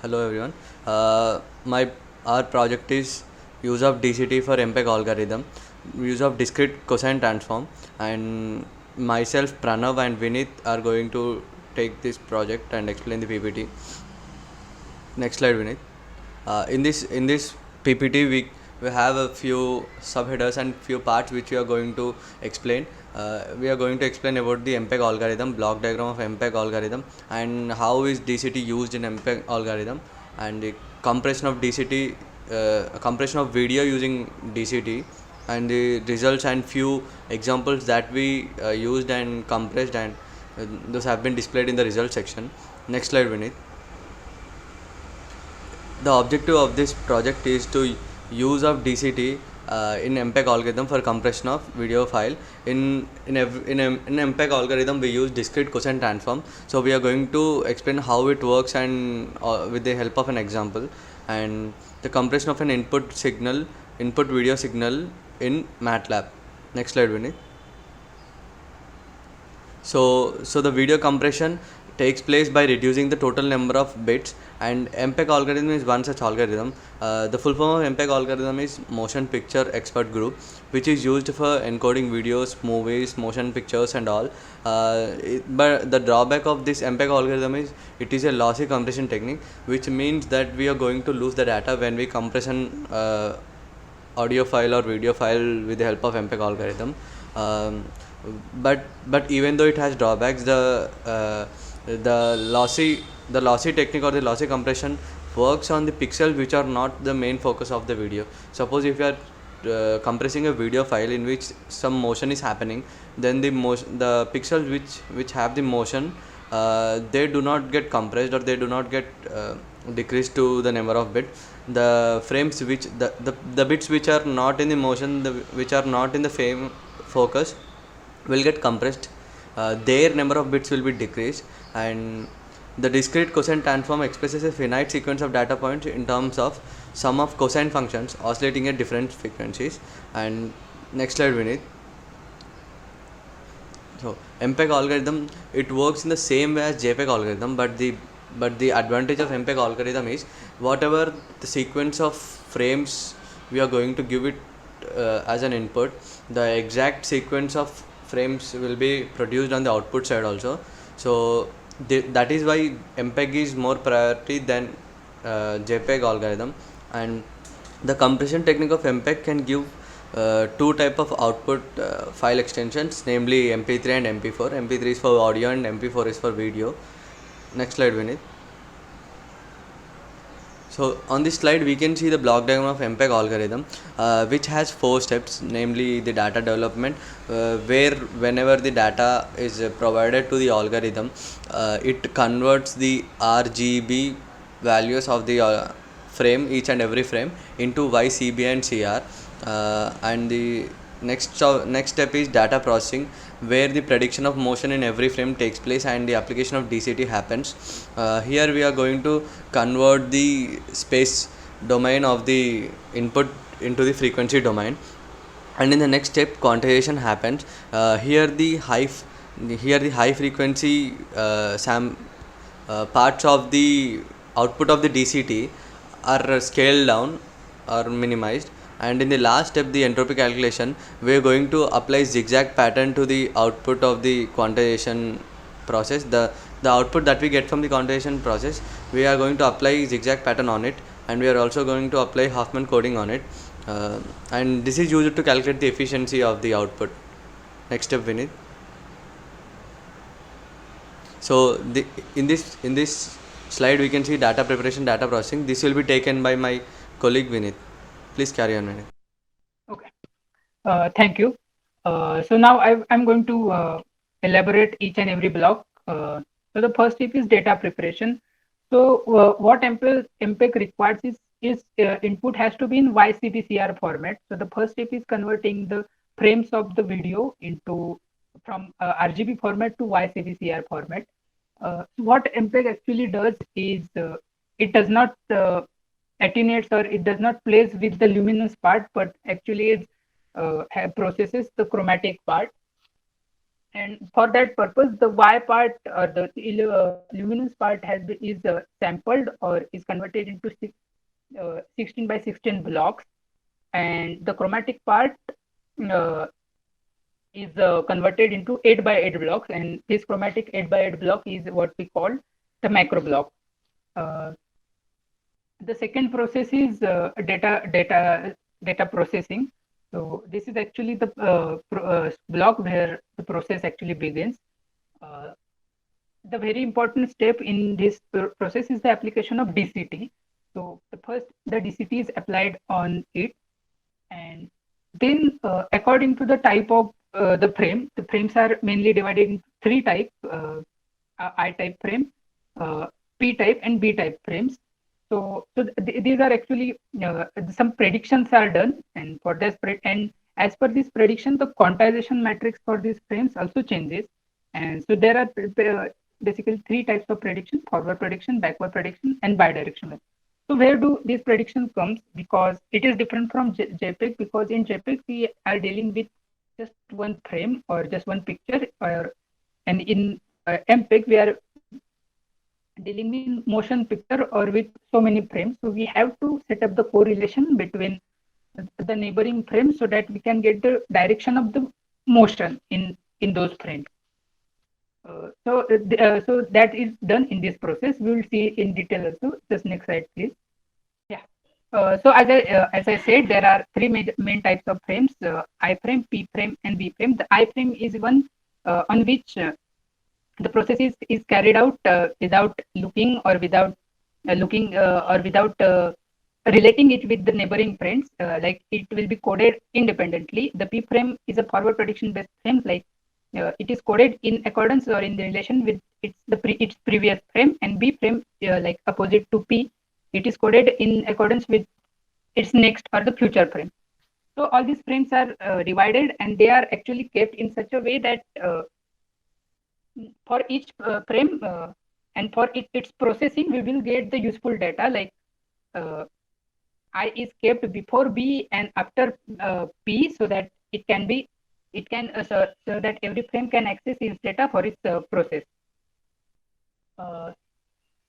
Hello everyone. My our project is use of DCT for MPEG algorithm, use of discrete cosine transform, and myself Pranav and Vinith are going to take this project and explain the PPT. Next slide, Vinith. In this PPT, we have a few subheaders and few parts which we are going to explain. We are going to explain about the MPEG algorithm, block diagram of MPEG algorithm, and how is DCT used in MPEG algorithm, and the compression of DCT, compression of video using DCT, and the results and few examples that we used and compressed, and those have been displayed in the result section. Next slide, Vinith. The objective of this project is to use of DCT in MPEG algorithm for compression of video file. In MPEG algorithm, we use discrete cosine transform. So we are going to explain how it works and with the help of an example, and the compression of an input video signal in MATLAB. Next slide, Vinny. So the video compression takes place by reducing the total number of bits, and MPEG algorithm is one such algorithm. The full form of MPEG algorithm is Motion Picture Expert Group, which is used for encoding videos, movies, motion pictures and all. But the drawback of this MPEG algorithm is it is a lossy compression technique, which means that we are going to lose the data when we compress an audio file or video file with the help of MPEG algorithm. Um, but even though it has drawbacks, the lossy technique or the lossy compression works on the pixels which are not the main focus of the video. Suppose if you are compressing a video file in which some motion is happening, then the pixels which have the motion, they do not get compressed or they do not get decreased to the number of bits. The frames which the bits which are not in the motion, which are not in the frame focus, will get compressed. Their number of bits will be decreased, and the discrete cosine transform expresses a finite sequence of data points in terms of sum of cosine functions oscillating at different frequencies. And next slide, Vinith. So MPEG algorithm, it works in the same way as JPEG algorithm, but the advantage of MPEG algorithm is whatever the sequence of frames we are going to give it as an input, the exact sequence of frames will be produced on the output side also. So that is why MPEG is more priority than JPEG algorithm. And the compression technique of MPEG can give two type of output file extensions, namely MP3 and MP4. MP3 is for audio and MP4 is for video. Next slide, Vinith. So on this slide we can see the block diagram of MPEG algorithm, which has 4 steps, namely the data development, where whenever the data is provided to the algorithm, it converts the RGB values of the frame, each and every frame, into YCB and CR. And the next step is data processing, where the prediction of motion in every frame takes place and the application of DCT happens. Here we are going to convert the space domain of the input into the frequency domain, and in the next step quantization happens. Here the high frequency parts of the output of the DCT are scaled down or minimized, and in the last step, the entropy calculation, we are going to apply zigzag pattern to the output of the quantization process. The output that we get from the quantization process, we are going to apply zigzag pattern on it, and we are also going to apply Huffman coding on it, and this is used to calculate the efficiency of the output. Next step, Vinith. So in this slide we can see data preparation, data processing. This will be taken by my colleague Vinith. Please carry on, Vinith. Okay. Thank you. So now I'm going to elaborate each and every block. So the first step is data preparation. So what MPEG requires is input has to be in YCBCR format. So the first step is converting the frames of the video into from RGB format to YCBCR format. What MPEG actually does is it does not attenuates or it does not plays with the luminous part, but actually it processes the chromatic part. And for that purpose, the Y part or the luminous part is sampled or is converted into 16 by 16 blocks, and the chromatic part uh, is converted into 8 by 8 blocks, and this chromatic 8 by 8 block is what we call the macro block. Uh, the second process is data processing. So this is actually the block where the process actually begins. Uh, the very important step in this process is the application of DCT. So the first, the DCT is applied on it, and then according to the type of the frames are mainly divided in three types: I-type frame, uh, P-type, and B-type frames. So these are actually some predictions are done, and for this and as per this prediction, the quantization matrix for these frames also changes. And so there are basically three types of prediction: forward prediction, backward prediction, and bidirectional. So where do these predictions comes? Because it is different from JPEG, because in JPEG we are dealing with just one frame or just one picture, and in MPEG we are dealing with motion picture or with so many frames. So we have to set up the correlation between the neighboring frames so that we can get the direction of the motion in those frames. So that is done in this process. We will see in detail also. Just next slide, please. Yeah. So as I said, there are three main types of frames: I frame, P frame, and B frame. The I frame is one on which the process is carried out without looking or without relating it with the neighboring frames. Like it will be coded independently. The P frame is a forward prediction based frame. Like it is coded in accordance or in relation with its previous frame, and B frame, like opposite to P, it is coded in accordance with its next or the future frame. So all these frames are divided, and they are actually kept in such a way that for each frame and for its processing, we will get the useful data. Like uh, I is kept before B and after P, so that it can so that every frame can access its data for its process. Uh,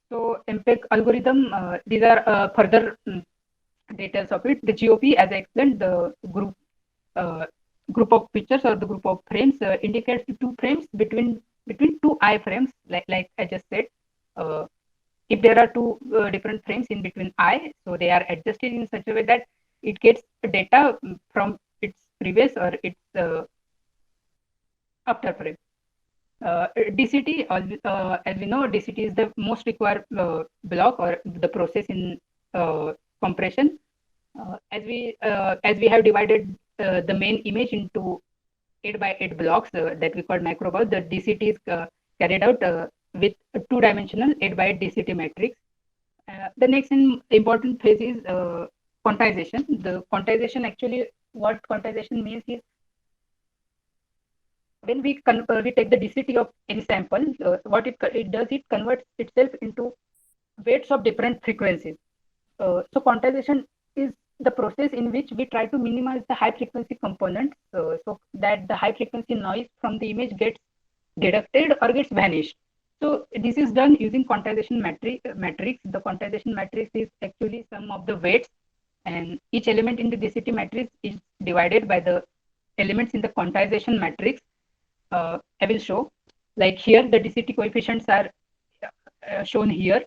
so MPEG algorithm, these are further details of it. The GOP, as I explained, the uh, group of pictures or the group of frames indicates the two frames between two iframes, like I just said. Uh, if there are two different frames in between I, so they are adjusted in such a way that it gets data from its previous or its after frame. DCT, as we know, DCT is the most required block or the process in compression. As we have divided the main image into 8 by 8 blocks that we call macro blocks, the DCT is carried out with a two-dimensional 8 by 8 DCT matrix. The next important phase is quantization. The quantization, actually, what quantization means is when we take the DCT of any sample, what it does, it converts itself into weights of different frequencies. So quantization is the process in which we try to minimize the high frequency components, so that the high frequency noise from the image gets deducted or gets vanished. So this is done using quantization matrix. The quantization matrix is actually sum of the weights, and each element in the DCT matrix is divided by the elements in the quantization matrix. I will show. Like here, the DCT coefficients are shown here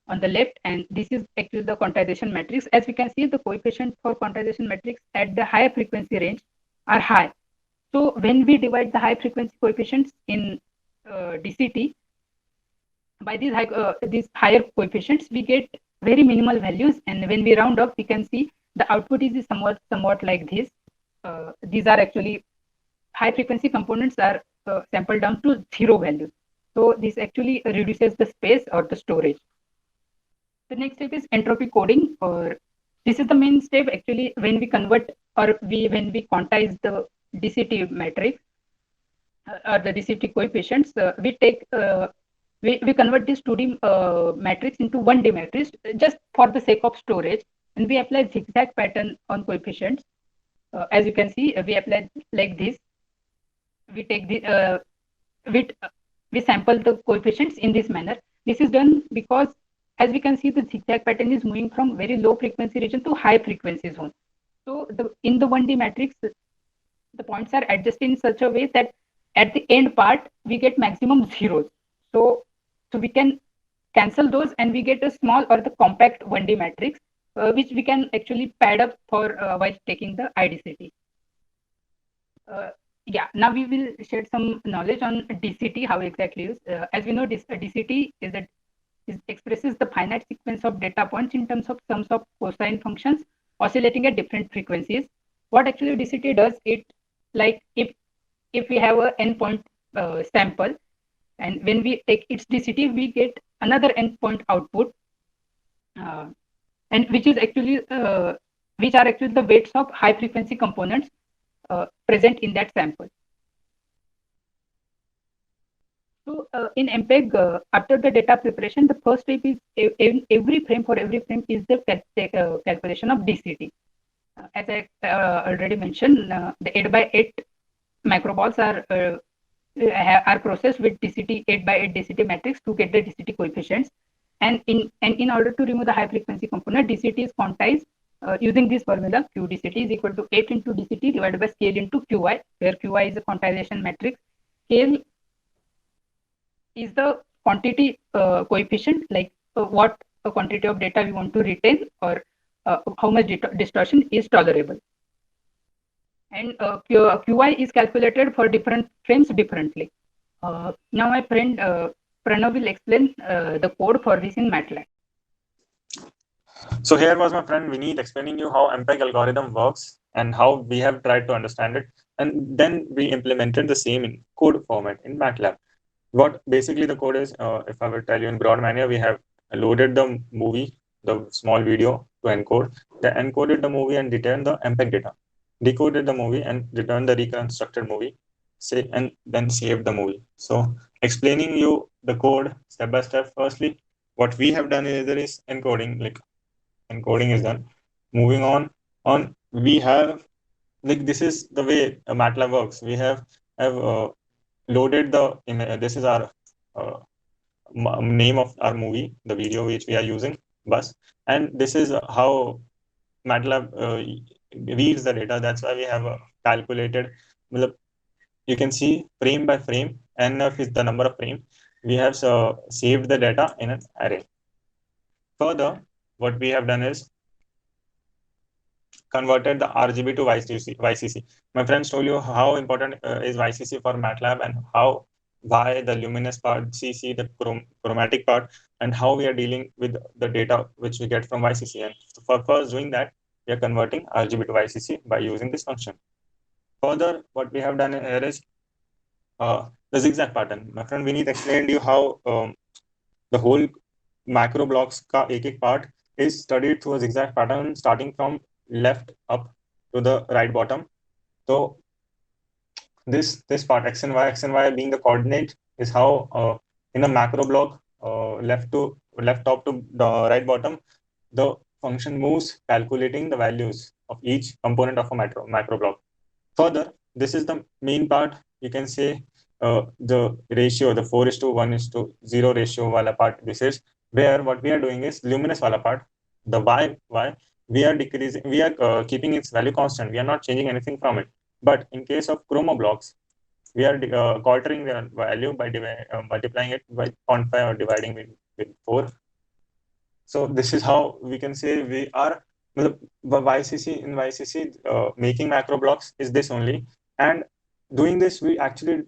on the left, and this is actually the quantization matrix. As we can see, the coefficient for quantization matrix at the higher frequency range are high. So when we divide the high frequency coefficients in DCT by these higher coefficients, we get very minimal values, and when we round up, we can see the output is somewhat like this. These are actually high frequency components are sampled down to zero values. So this actually reduces the space or the storage. The next step is entropy coding, or this is the main step actually when we convert or when we quantize the DCT matrix or the DCT coefficients. We convert this 2D matrix into 1D matrix just for the sake of storage, and we apply zigzag pattern on coefficients. As you can see, we apply like this. We take we sample the coefficients in this manner. This is done because, as we can see, the zigzag pattern is moving from very low frequency region to high frequency zone. So in the 1D matrix, the points are adjusted in such a way that at the end part we get maximum zeros. So we can cancel those and we get a small or the compact 1D matrix, which we can actually pad up for while taking the IDCT. Yeah, now we will share some knowledge on DCT, how exactly is. As we know, DCT expresses the finite sequence of data points in terms of sums of cosine functions oscillating at different frequencies. What actually DCT does, it like if we have a n point sample, and when we take its DCT, we get another n point output, uh, and which are actually the weights of high frequency components present in that sample. So in MPEG, after the data preparation, the first step is every frame is the calculation of DCT. As I already mentioned, the 8x8 macroballs are processed with DCT 8x8 DCT matrix to get the DCT coefficients. And in order to remove the high frequency component, DCT is quantized using this formula. QDCT is equal to F into DCT divided by scale into QI, where QI is a quantization matrix. Scale is the quantity coefficient, like what quantity of data we want to retain, or how much distortion is tolerable. And QI is calculated for different frames differently. Now my friend Pranav will explain the code for this in MATLAB. So here was my friend Vineet explaining you how MPEG algorithm works and how we have tried to understand it. And then we implemented the same in code format in MATLAB. What basically the code is, if I will tell you in broad manner, we have loaded the movie, the small video to encode, then encoded the movie and returned the MPEG data, decoded the movie and returned the reconstructed movie, and then saved the movie. So explaining you the code step by step. Firstly, what we have done is there is encoding, like encoding is done. Moving on we have, like, this is the way MATLAB works. We have loaded the image. This is our name of our movie, the video which we are using, bus, and this is how MATLAB reads the data. That's why we have calculated. You can see frame by frame, NF is the number of frame. We have saved the data in an array. Further, what we have done is converted the RGB to YCC. My friends told you how important is YCC for MATLAB, and why the luminous part, CC, the chromatic part, and how we are dealing with the data which we get from YCC. And for first doing that, we are converting RGB to YCC by using this function. Further, what we have done here is the zigzag pattern. My friend Vineet explained you how the whole macro blocks ka ek part is studied through a zigzag pattern starting from left up to the right bottom. So this part x and y being the coordinate is how in a macro block left top to the right bottom, the function moves calculating the values of each component of a macro block. Further, this is the main part. You can say the ratio, the 4:1:0 ratio wala part. This is where what we are doing is luminous wala part. The y we are decreasing, we are keeping its value constant. We are not changing anything from it. But in case of chroma blocks, we are altering the value by multiplying it by 0.5 or dividing it with 4. So this is how we can say we are YCC making macro blocks is this only. And doing this, we actually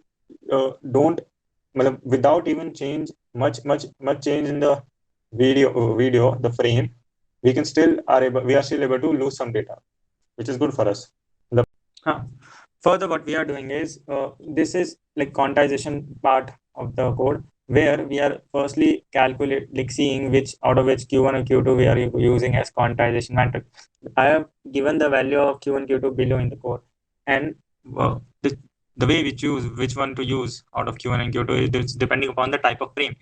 don't, without even change much change in the video, the frame, we are still able to lose some data, which is good for us. Further, what we are doing is this is like quantization part of the code, where we are firstly seeing which out of which Q1 and Q2 we are using as quantization matrix. I have given the value of Q1, Q2 below in the code, and the way we choose which one to use out of Q1 and Q2 is depending upon the type of frame.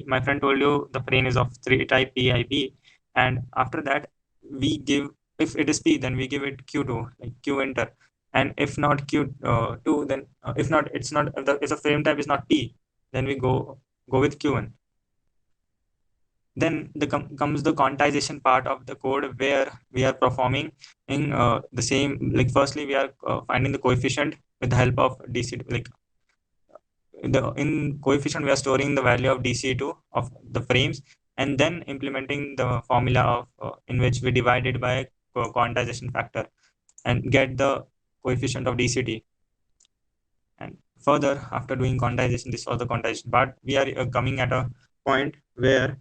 My friend told you the frame is of type PIP, and after that we give, if it is P, then we give it Q2, like Q enter. and if not q2, then if not it's not if the frame type is not t, then we go with q1. Then comes the quantization part of the code, where we are performing in the same, like firstly we are finding the coefficient with the help of dc, like in coefficient we are storing the value of dc2 of the frames, and then implementing the formula of in which we divide it by quantization factor and get the coefficient of dct. And further, after doing quantization, this was the quantization part, we are coming at a point where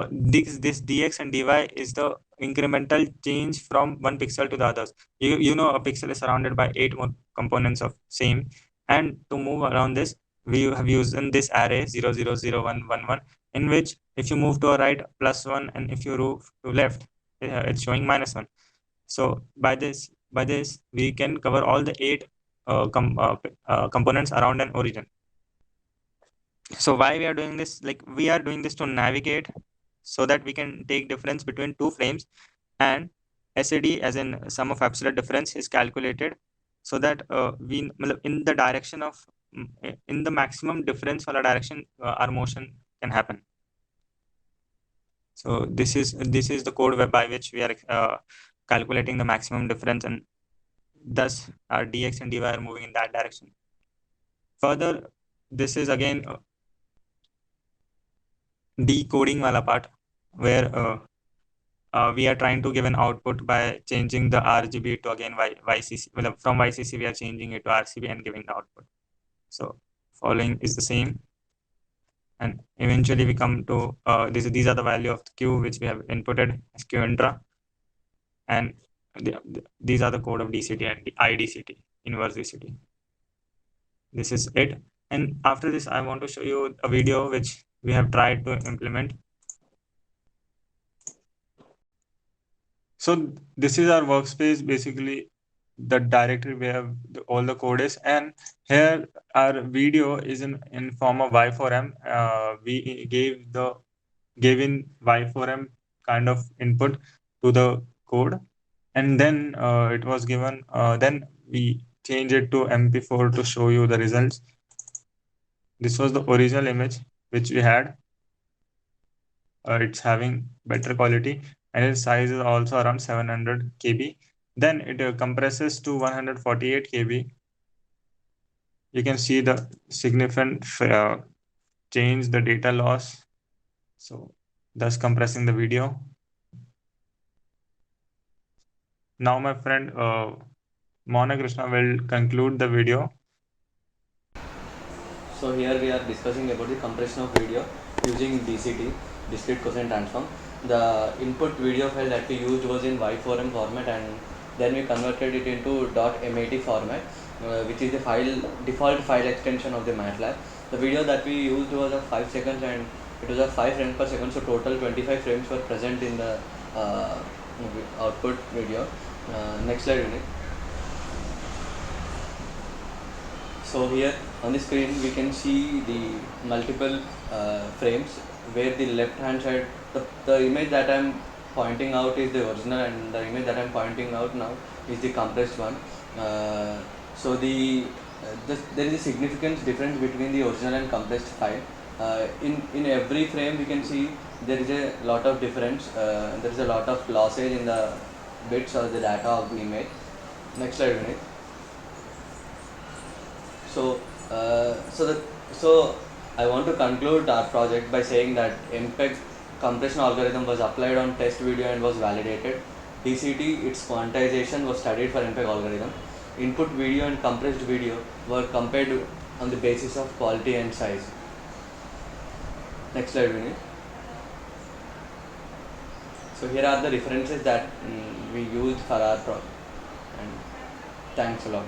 this dx and dy is the incremental change from one pixel to the others. You know, a pixel is surrounded by 8 more components of same, and to move around this, we have used in this array 0 0 0 1 1 1, in which if you move to a right, +1, and if you move to left, it's showing -1. So by this we can cover all the 8 components around an origin. So why we are doing this? Like, we are doing this to navigate, so that we can take difference between two frames, and SAD, as in sum of absolute difference, is calculated so that we in the direction of in the maximum difference wala direction our motion can happen. So this is the code by which we are calculating the maximum difference, and thus our dx and dy are moving in that direction. Further, this is again decoding wala part, where we are trying to give an output by changing the RGB to again YCC. Well, from YCC we are changing it to RCB and giving the output. So following is the same, and eventually we come to these are the value of the Q which we have inputted as Q intra, and these are the code of DCT and IDCT, inverse DCT. This is it. And after this, I want to show you a video which we have tried to implement. So this is our workspace, basically the directory we have all the code is, and here our video is in form of Y4M. We gave in Y4M kind of input to the code, and then it was given, then we change it to MP4 to show you the results. This was the original image which we had. It's having better quality, and its size is also around 700 KB. Then it compresses to 148 KB. You can see the significant change, the data loss. So thus compressing the video. Now my friend Mona Krishna will conclude the video. So here we are discussing about the compression of video using DCT, discrete cosine transform. The input video file that we used was in Y4M format, and then we converted it into .mat format, which is the default file extension of the MATLAB. The video that we used was of 5 seconds, and it was of 5 frames per second, so total 25 frames were present in the output video. Next slide, Vinay. So here on the screen we can see the multiple frames, where the left hand side, the image that I am pointing out is the original, and the image that I am pointing out now is the compressed one. So there is a significant difference between the original and compressed file. In every frame we can see there is a lot of difference. There is a lot of losses in the bits or the data of the image. Next slide, Vinay. So I want to conclude our project by saying that MPEG compression algorithm was applied on test video and was validated. DCT, its quantization, was studied for MPEG algorithm. Input video and compressed video were compared on the basis of quality and size. Next slide, Vinay. So here are the references that we used for our project, and thanks a lot.